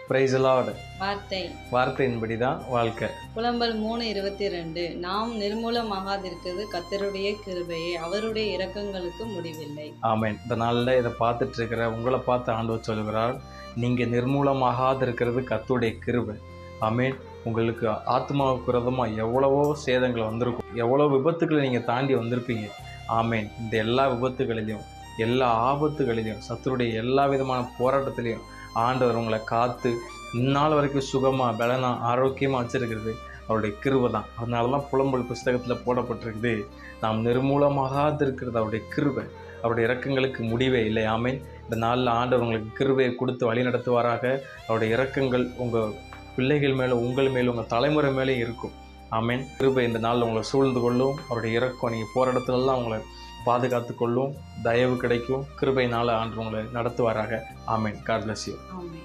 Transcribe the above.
Price Lord. வார்த்தையின்படி தான் வாழ்க்கை. புலம்பல் 3:22 நாம் நிர்மூலமாகாதிருக்கிறது கர்த்தருடைய கிருபையே, அவருடைய இரக்கங்களுக்கு முடிவில்லை. ஆமென். இந்த நாளில் இதை பார்த்துட்டு இருக்கிற உங்களை பார்த்து ஆண்டவர் சொல்கிறார், நீங்கள் நிர்மூலமாகாதிருக்கிறது கர்த்தருடைய கிருபை. ஆமென். உங்களுக்கு ஆத்மாவுக்கு விரோதமாக எவ்வளவோ சேதங்கள் வந்திருக்கும், எவ்வளோ விபத்துக்களை நீங்கள் தாண்டி வந்திருப்பீங்க. ஆமென். இந்த எல்லா விபத்துகளிலையும் எல்லா ஆபத்துகளிலையும் சத்துருடைய எல்லா விதமான போராட்டத்திலையும் ஆண்டவர் உங்களை காத்து இந்நாள் வரைக்கும் சுகமாக பலனாக ஆரோக்கியமாக வச்சுருக்கிறது அவருடைய கிருபை தான். அதனால தான் புலம்பல் புஸ்தகத்தில் போடப்பட்டிருக்குது, நாம் நிர்மூலமாகாதிருக்கிறது அவருடைய கிருபை, அவருடைய இரக்கங்களுக்கு முடிவே இல்லை. ஆமென். இந்த நாளில் ஆண்டவர் உங்களுக்கு கிருபையை கொடுத்து வழி நடத்துவாராக. அவருடைய இரக்கங்கள் உங்கள் பிள்ளைகள் மேலே, உங்கள் மேலே, உங்கள் தலைமுறை மேலே இருக்கும். ஆமென். கிருபை இந்த நாளில் உங்களை சூழ்ந்து கொள்ளும். அவருடைய இரக்கம் நீங்கள் போகிற இடத்துலலாம் உங்களை பாதுகாத்து கொள்ளும். தயவு கிடைக்கும். கிருபையினால் ஆண்டவர் உங்களை நடத்துவாராக. Amen. God bless you. Amen.